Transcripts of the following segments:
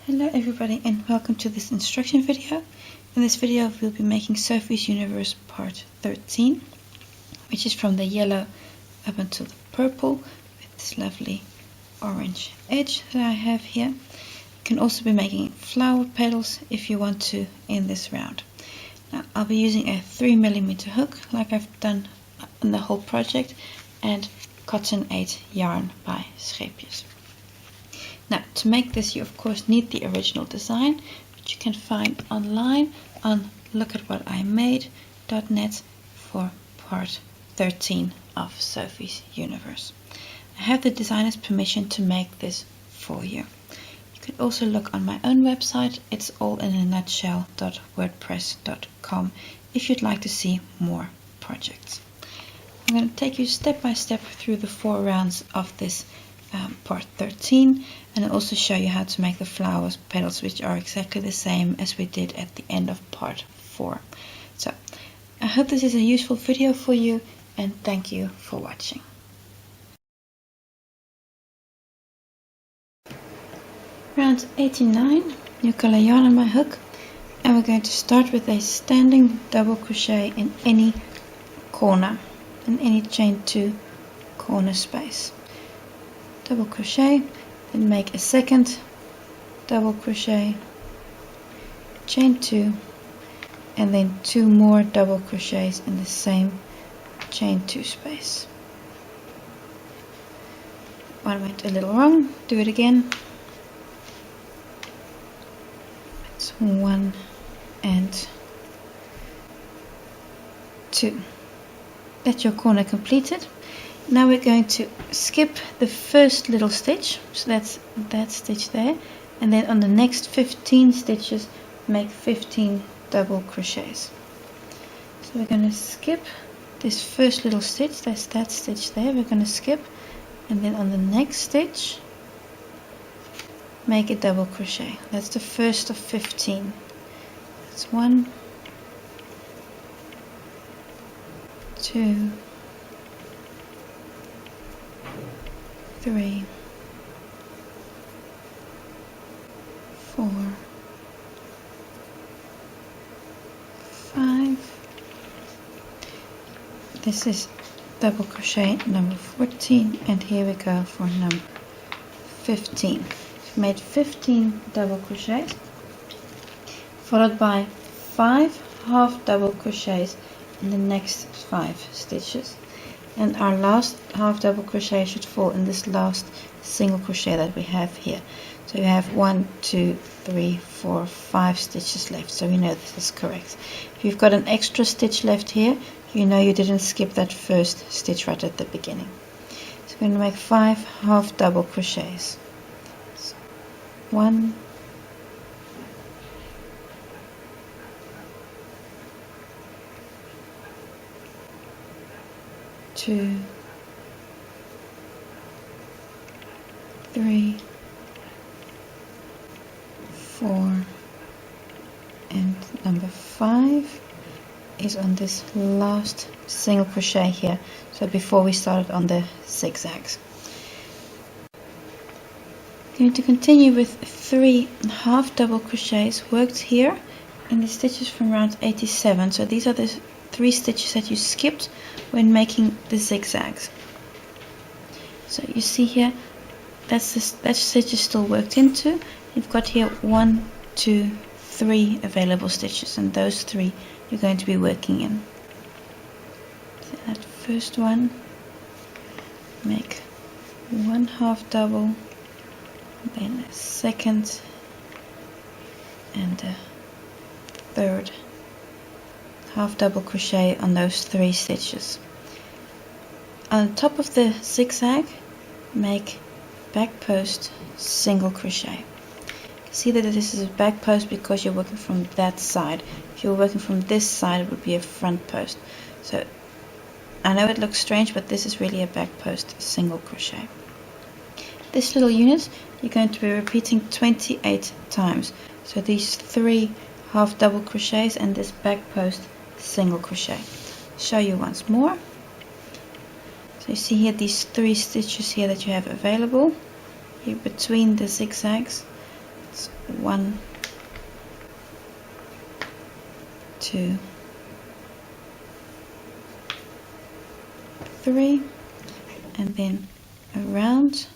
Hello everybody and welcome to this instruction video. In this video we'll be making Sophie's Universe part 13, which is from the yellow up until the purple with this lovely orange edge that I have here. You can also be making flower petals if you want to in this round. Now I'll be using a 3mm hook like I've done in the whole project and cotton 8 yarn by Scheepjes. Now, to make this you of course need the original design, which you can find online on lookatwhatimade.net for part 13 of Sophie's Universe. I have the designer's permission to make this for you. You can also look on my own website, it's allinanutshell.wordpress.com if you'd like to see more projects. I'm going to take you step by step through the 4 rounds of this part 13, and I'll also show you how to make the flowers petals, which are exactly the same as we did at the end of part 4. So I hope this is a useful video for you and thank you for watching. Round 89, new color yarn on my hook, and we're going to start with a standing double crochet in any corner, in any chain 2 corner space. Double crochet, then make a second double crochet, chain 2, and then 2 more double crochets in the same chain 2 space. One went a little wrong, do it again. It's 1 and 2. That's your corner completed. Now we're going to skip the first little stitch, so that's that stitch there, and then on the next 15 stitches make 15 double crochets. So we're going to skip this first little stitch, that's that stitch there, we're going to skip, and then on the next stitch make a double crochet. That's the first of 15. That's 1, 2, 3, 4, 5. This is double crochet number 14, and here we go for number 15. We've made 15 double crochets, followed by 5 half double crochets in the next 5 stitches. And our last half double crochet should fall in this last single crochet that we have here. So you have 1, 2, 3, 4, 5 stitches left, so we know this is correct. If you've got an extra stitch left here, you know you didn't skip that first stitch right at the beginning. So we're going to make 5 half double crochets. So 1, 2, 3, 4, and number 5 is on this last single crochet here, so before we started on the zigzags. I'm going to continue with 3 half double crochets worked here in the stitches from round 87. So these are the 3 stitches that you skipped when making the zigzags. So you see here, that stitch is still worked into. You've got here 1, 2, 3 available stitches, and those 3 you're going to be working in. So that first one, make 1 half double, then a second and a third half double crochet on those 3 stitches. On top of the zigzag, make back post single crochet. See that this is a back post because you're working from that side. If you were working from this side, it would be a front post. So I know it looks strange, but this is really a back post single crochet. This little unit you're going to be repeating 28 times. So these 3 half double crochets and this back post single crochet. Show you once more. So you see here these 3 stitches here that you have available here between the zigzags. It's 1, 2, 3, and then around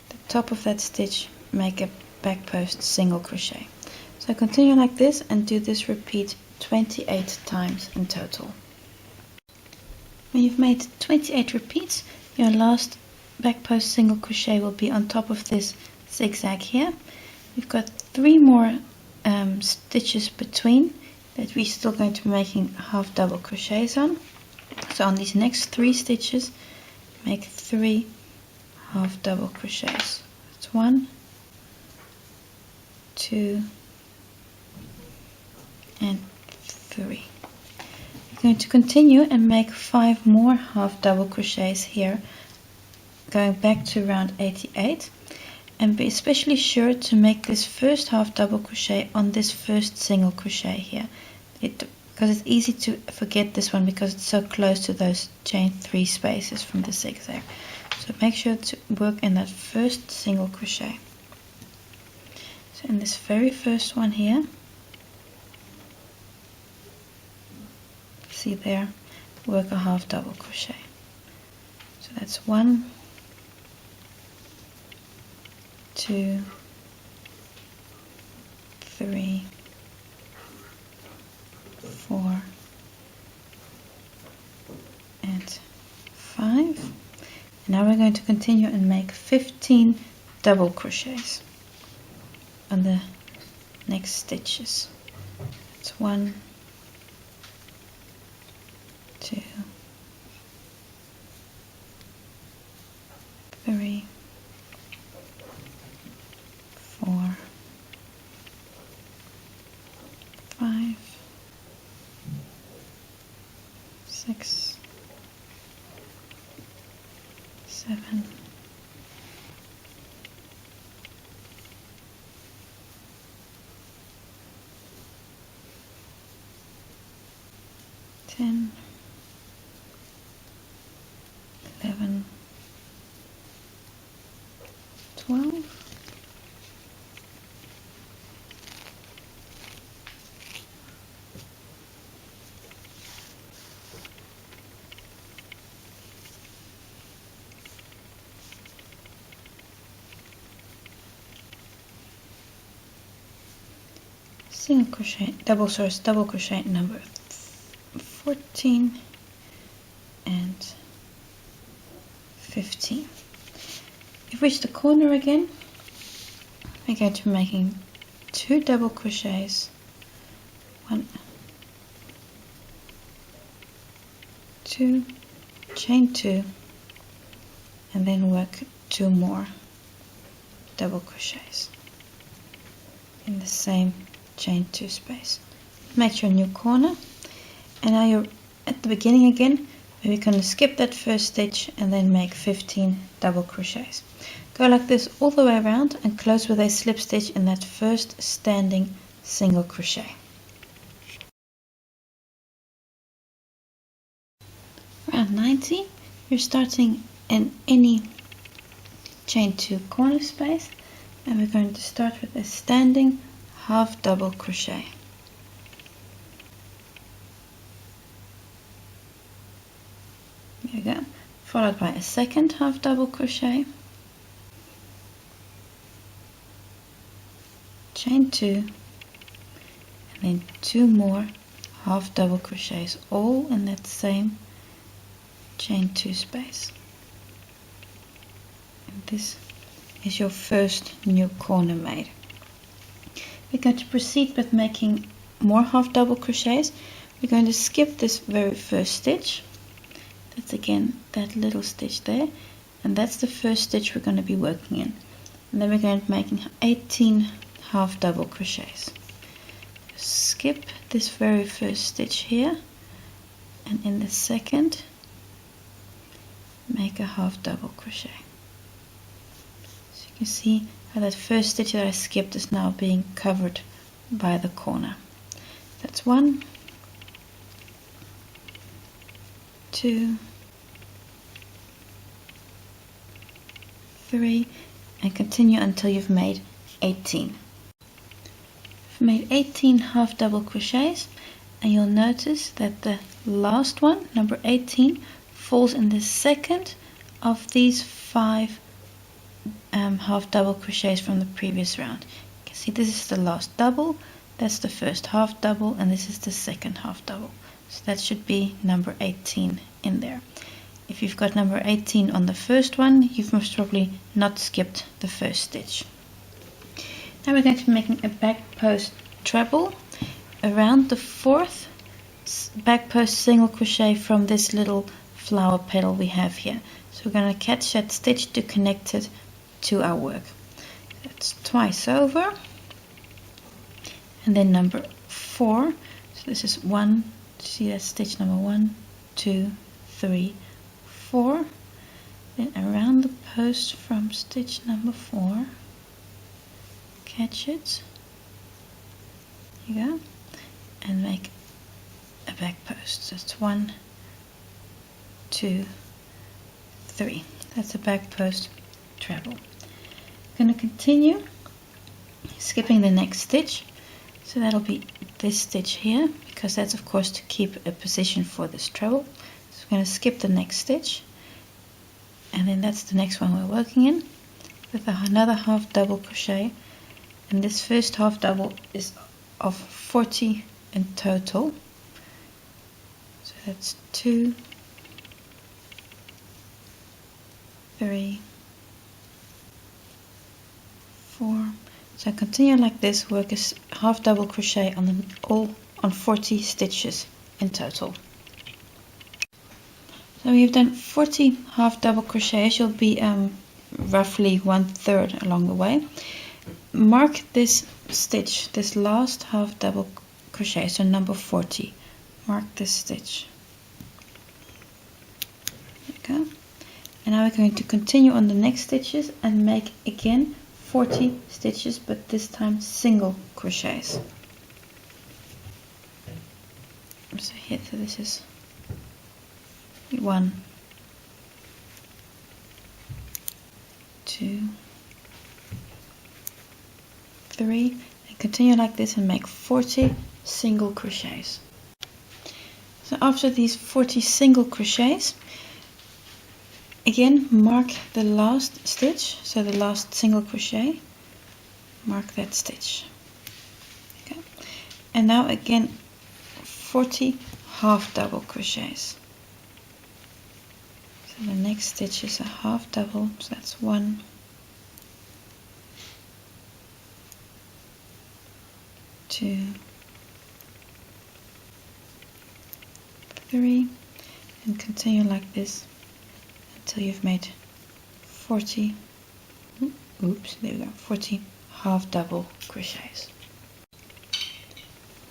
the top of that stitch make a back post single crochet. So continue like this and do this repeat 28 times in total. When you've made 28 repeats, your last back post single crochet will be on top of this zigzag here. We've got 3 more stitches between that we're still going to be making half double crochets on. So on these next 3 stitches, make 3 half double crochets. That's 1, 2, and 3. We're going to continue and make 5 more half double crochets here, going back to round 88, and be especially sure to make this first half double crochet on this first single crochet here, because it's easy to forget this one because it's so close to those chain 3 spaces from the zigzag. So make sure to work in that first single crochet. So in this very first one here, see there, work a half double crochet. So that's 1, 2, 3, 4, and 5. And now we're going to continue and make 15 double crochets on the next stitches. It's 1, 2, 3, 4, 5, 6, 7, 10, 11, 12, single crochet, double crochet number 14 and 15. You've reached the corner again. We're going to be making 2 double crochets, 1, 2, chain 2, and then work 2 more double crochets in the same chain 2 space. Make your new corner, and now you're at the beginning again, where we're going to skip that first stitch and then make 15 double crochets. Go like this all the way around and close with a slip stitch in that first standing single crochet. Round 90, you're starting in any chain 2 corner space, and we're going to start with a standing half double crochet. There we go. Followed by a second half double crochet, chain 2, and then 2 more half double crochets, all in that same chain 2 space. And this is your first new corner made. We're going to proceed with making more half double crochets. We're going to skip this very first stitch. That's again that little stitch there, and that's the first stitch we're going to be working in. And then we're going to be making 18 half double crochets. Skip this very first stitch here, and in the second make a half double crochet. So you can see how that first stitch that I skipped is now being covered by the corner. That's 1, 2, 3, and continue until you've made 18. I've made 18 half double crochets, and you'll notice that the last one, number 18, falls in the second of these 5 half double crochets from the previous round. You can see this is the last double, that's the first half double, and this is the second half double. So that should be number 18 in there. If you've got number 18 on the first one, you've most probably not skipped the first stitch. Now we're going to be making a back post treble around the 4th back post single crochet from this little flower petal we have here. So we're going to catch that stitch to connect it to our work. That's twice over, and then number 4. So this is 1. See that stitch number 1, 2, 3, 4. Then around the post from stitch number 4, catch it. Here you go, and make a back post. So it's 1, 2, 3. That's a back post treble. I'm going to continue skipping the next stitch, so that'll be this stitch here, because that's of course to keep a position for this treble. So we're going to skip the next stitch, and then that's the next one we're working in with another half double crochet, and this first half double is of 40 in total. So that's 2, 3, 4. So continue like this, work a half double crochet on 40 stitches in total. So you've done 40 half double crochets. You'll be roughly 1/3 along the way. Mark this stitch, this last half double crochet, so number 40. Mark this stitch. There you go. And now we're going to continue on the next stitches and make again 40 stitches, but this time single crochets. So here, so this is 1, 2, 3, and continue like this and make 40 single crochets. So after these 40 single crochets, again mark the last stitch, so the last single crochet, mark that stitch. Okay. And now again 40 half double crochets. So the next stitch is a half double, so that's 1, 2, 3, and continue like this until you've made 40, oops, there we go, 40 half double crochets.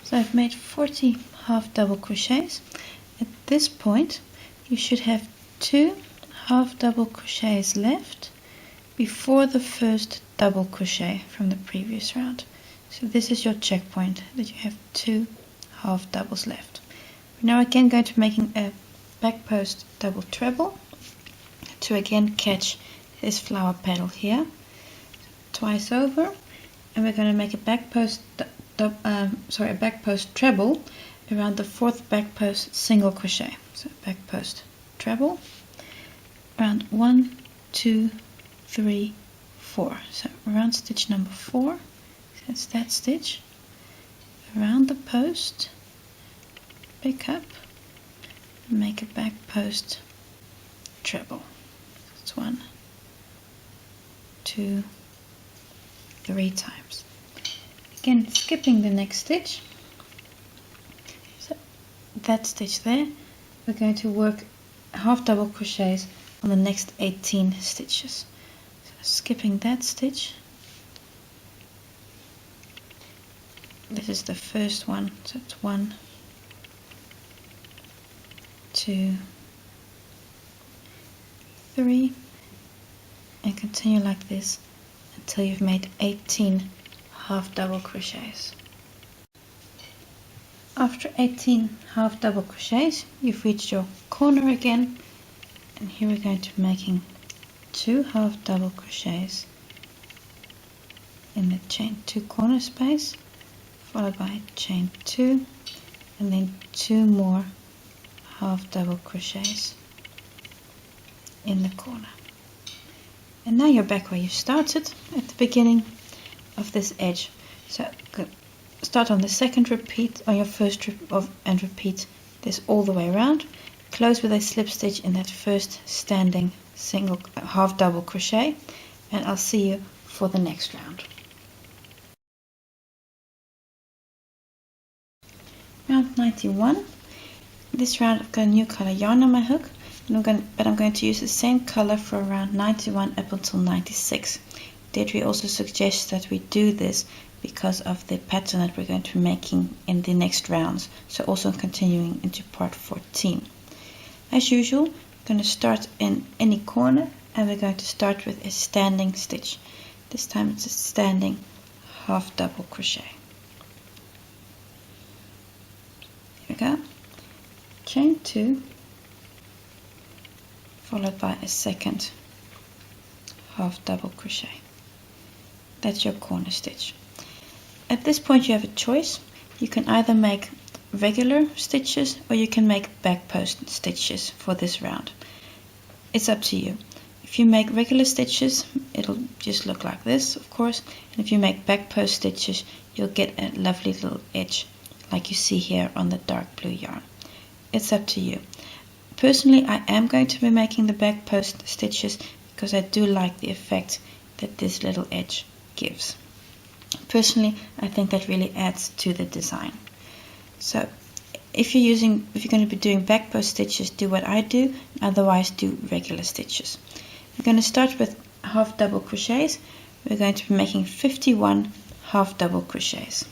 So I've made 40 half double crochets. At this point you should have 2 half double crochets left before the first double crochet from the previous round. So this is your checkpoint, that you have 2 half doubles left. We're now again going to be making a back post double treble to again catch this flower petal here, twice over, and we're going to make a back post a back post treble around the 4th back post single crochet. So back post treble around 1, 2, 3, 4. So around stitch number 4, that's that stitch, around the post, pick up, and make a back post treble. That's 1, 2, 3 times. Again, skipping the next stitch. So that stitch there, we're going to work half double crochets on the next 18 stitches. So skipping that stitch. This is the first one, so it's 1, 2, 3, and continue like this until you've made 18 half double crochets. After 18 half double crochets, you've reached your corner again, and here we're going to be making 2 half double crochets in the chain 2 corner space, followed by chain 2, and then 2 more half double crochets in the corner. And now you're back where you started at the beginning of this edge. So start on the second repeat on your first and repeat this all the way around. Close with a slip stitch in that first standing single half double crochet, and I'll see you for the next round. Round 91. This round I've got a new color yarn on my hook, and I'm going to use the same color for round 91 up until 96. Dedri also suggests that we do this because of the pattern that we're going to be making in the next rounds, so also continuing into part 14. As usual, we're going to start in any corner, and we're going to start with a standing stitch. This time it's a standing half double crochet. Here we go. Chain 2, followed by a second half double crochet. That's your corner stitch. At this point you have a choice. You can either make regular stitches or you can make back post stitches for this round. It's up to you. If you make regular stitches, it'll just look like this, of course, and if you make back post stitches, you'll get a lovely little edge like you see here on the dark blue yarn. It's up to you. Personally, I am going to be making the back post stitches because I do like the effect that this little edge gives. Personally, I think that really adds to the design. So if you're going to be doing back post stitches, do what I do, otherwise do regular stitches. We're going to start with half double crochets. We're going to be making 51 half double crochets.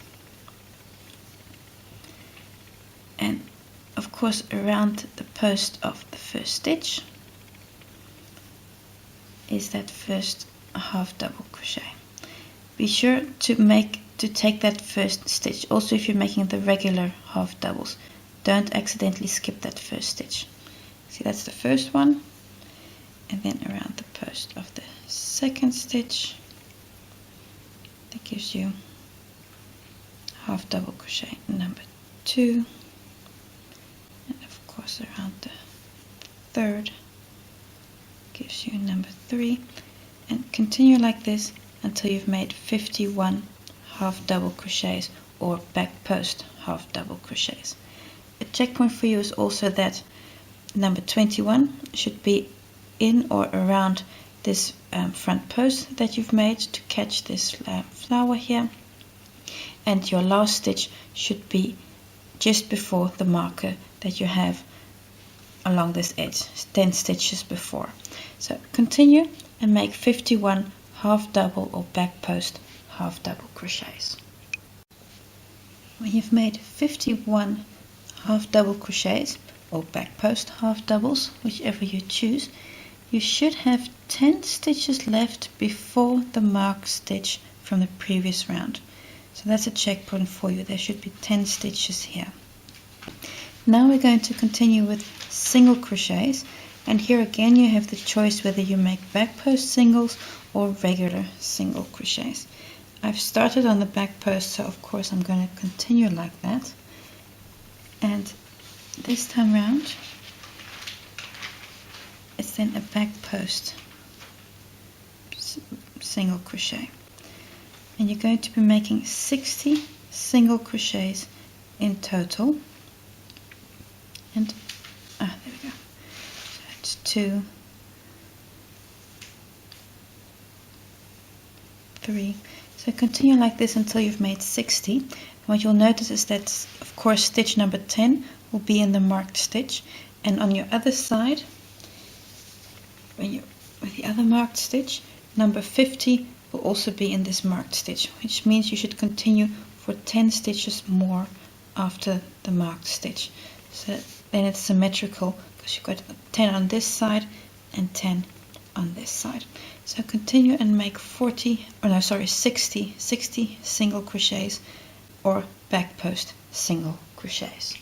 And of course around the post of the first stitch is that first half double crochet. Be sure to take that first stitch. Also, if you're making the regular half doubles, don't accidentally skip that first stitch. See, that's the first one, and then around the post of the second stitch, that gives you half double crochet number 2, and of course around the third gives you number 3, and continue like this until you've made 51 half double crochets or back post half double crochets. A checkpoint for you is also that number 21 should be in or around this front post that you've made to catch this flower here, and your last stitch should be just before the marker that you have along this edge, 10 stitches before. So continue and make 51 half double or back post half double crochets. When you've made 51 half double crochets or back post half doubles, whichever you choose, you should have 10 stitches left before the mark stitch from the previous round. So that's a checkpoint for you. There should be 10 stitches here. Now we're going to continue with single crochets, and here again you have the choice whether you make back post singles or regular single crochets. I've started on the back post, so of course I'm going to continue like that, and this time round it's then a back post single crochet, and you're going to be making 60 single crochets in total. And there we go. So it's 2, 3. So continue like this until you've made 60. And what you'll notice is that, of course, stitch number 10 will be in the marked stitch, and on your other side, with the other marked stitch, number 50 will also be in this marked stitch, which means you should continue for 10 stitches more after the marked stitch. So then it's symmetrical because you've got 10 on this side and 10 on this side. So continue and make 60 single crochets or back post single crochets.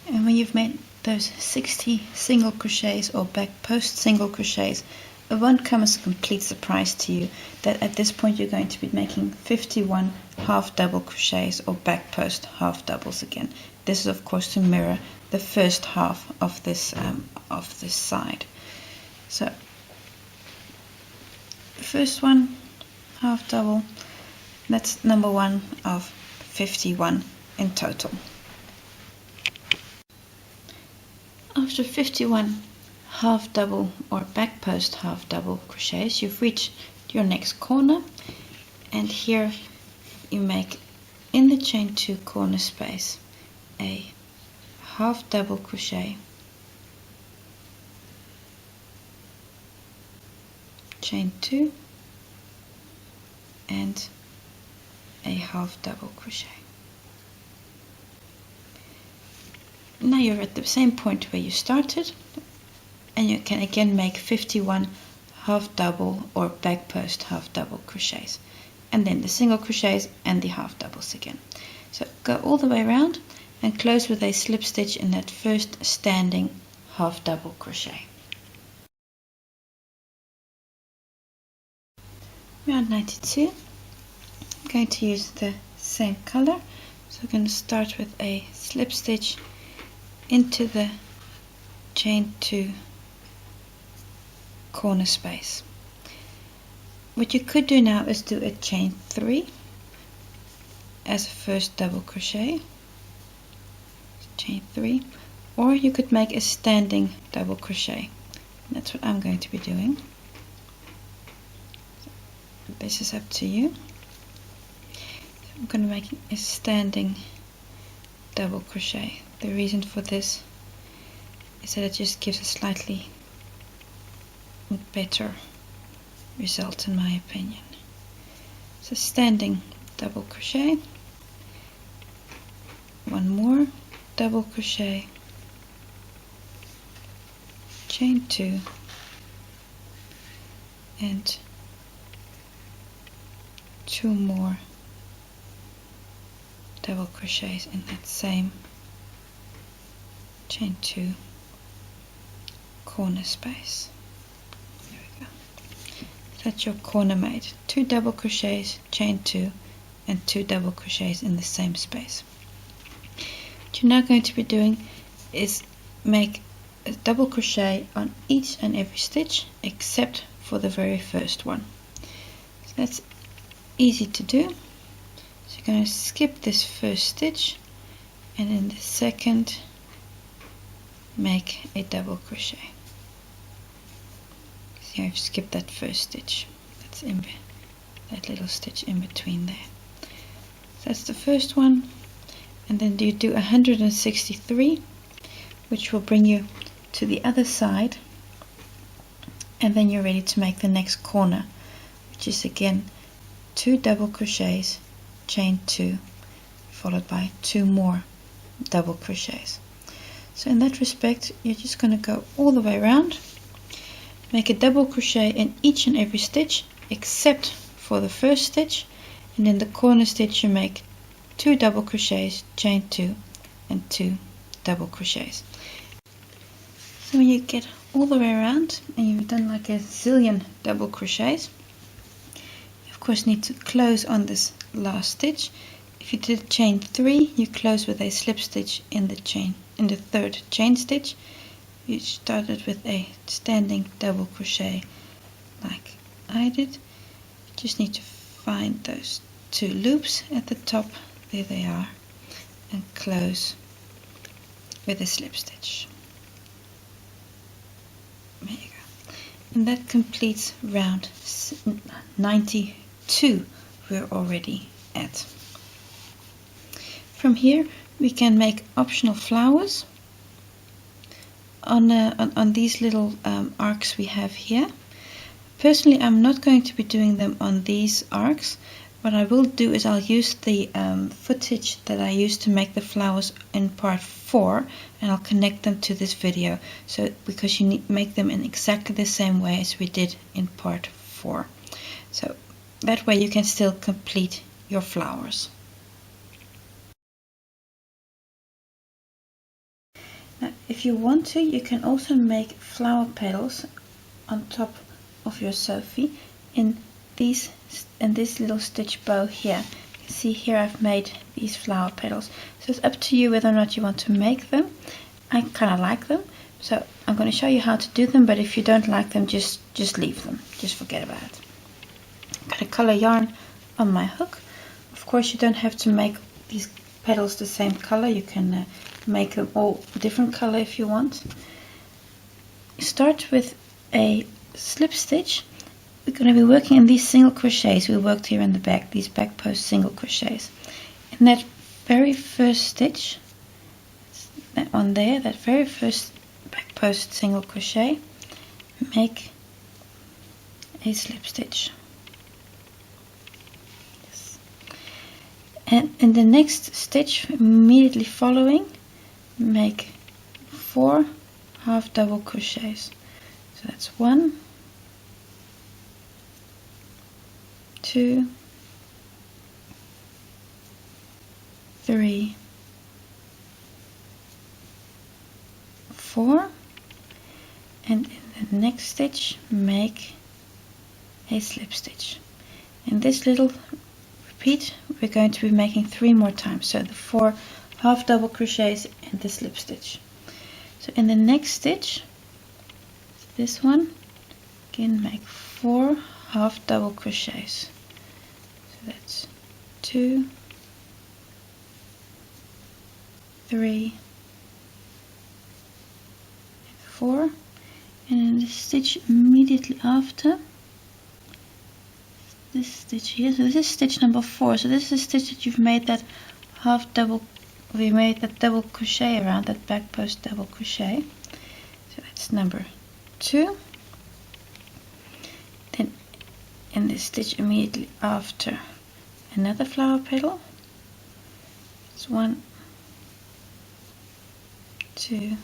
And when you've made those 60 single crochets or back post single crochets, it won't come as a complete surprise to you that at this point you're going to be making 51 half double crochets or back post half doubles again. This is of course to mirror the first half of this side. So the first one, half double, that's number 1 of 51 in total. After 51 half double or back post half double crochets, you've reached your next corner, and here you make in the chain 2 corner space a half double crochet, chain 2 and a half double crochet. Now you're at the same point where you started, and you can again make 51 half double or back post half double crochets, and then the single crochets and the half doubles again. So go all the way around and close with a slip stitch in that first standing half double crochet. Round 92, I'm going to use the same color, so I'm going to start with a slip stitch into the chain 2 corner space. What you could do now is do a chain 3 as a first double crochet, chain 3, or you could make a standing double crochet. That's what I'm going to be doing. This is up to you. So I'm going to make a standing double crochet. The reason for this is that it just gives a slightly better result in my opinion. So standing double crochet, one more double crochet, chain 2 and 2 more double crochets in that same chain 2 corner space. There we go. That's your corner made. 2 double crochets, chain 2 and 2 double crochets in the same space. What you're now going to be doing is make a double crochet on each and every stitch except for the very first one. So that's easy to do. So you're going to skip this first stitch, and in the second make a double crochet. See, I've skipped that first stitch. That's in that little stitch in between there. So that's the first one, and then you do 163, which will bring you to the other side, and then you're ready to make the next corner, which is again 2 double crochets, chain 2, followed by 2 more double crochets. So in that respect, you're just going to go all the way around, make a double crochet in each and every stitch except for the first stitch, and in the corner stitch you make 2 double crochets, chain 2 and 2 double crochets. So when you get all the way around and you've done like a zillion double crochets, you of course need to close on this last stitch. If you did chain 3, you close with a slip stitch in the third chain stitch. You started with a standing double crochet like I did. You just need to find those 2 loops at the top, there they are, and close with a slip stitch. There you go. And that completes round 92 we're already at. From here we can make optional flowers on these little arcs we have here. Personally, I'm not going to be doing them on these arcs. What I will do is I'll use the footage that I used to make the flowers in part 4, and I'll connect them to this video, so because you need make them in exactly the same way as we did in part 4. So that way you can still complete your flowers. Now, if you want to, you can also make flower petals on top of your Sophie in this little stitch bow here. You can see here I've made these flower petals. So it's up to you whether or not you want to make them. I kind of like them, so I'm going to show you how to do them, but if you don't like them, just leave them. Just forget about it. Got a color yarn on my hook. Of course, you don't have to make these petals the same color. You can make them all different color if you want. Start with a slip stitch. We're going to be working in these single crochets we worked here in the back, these back post single crochets. In that very first stitch, that one there, that very first back post single crochet, make a slip stitch. Yes. And in the next stitch immediately following, make 4 half double crochets. So that's 1, 2, 3, 4, and in the next stitch make a slip stitch. In this little repeat we're going to be making 3 more times, so the 4 half double crochets and the slip stitch. So in the next stitch, this one, again make 4 half double crochets. So that's 2, 3, 4, and in the stitch immediately after, this stitch here, so this is stitch number 4, so this is a stitch that you've made that half double, we made that double crochet around, that back post double crochet. So that's number 2. Then in this stitch immediately after, another flower petal. It's 1, 2,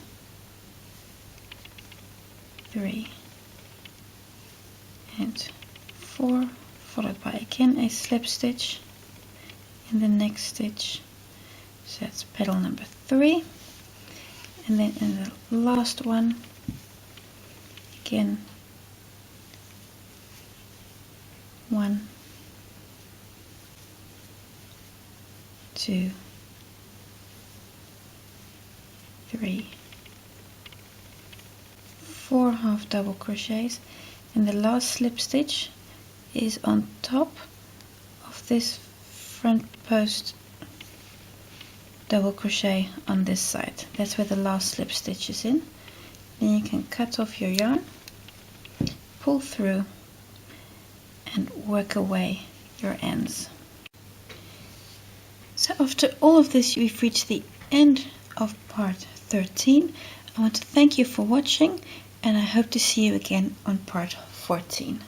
3, and 4, followed by again a slip stitch in the next stitch. So that's petal number 3, and then in the last one again 1, 2, 3, 4 half double crochets, and the last slip stitch is on top of this front post double crochet on this side. That's where the last slip stitch is in. Then you can cut off your yarn, pull through, and work away your ends. So after all of this, we've reached the end of part 13. I want to thank you for watching, and I hope to see you again on part 14.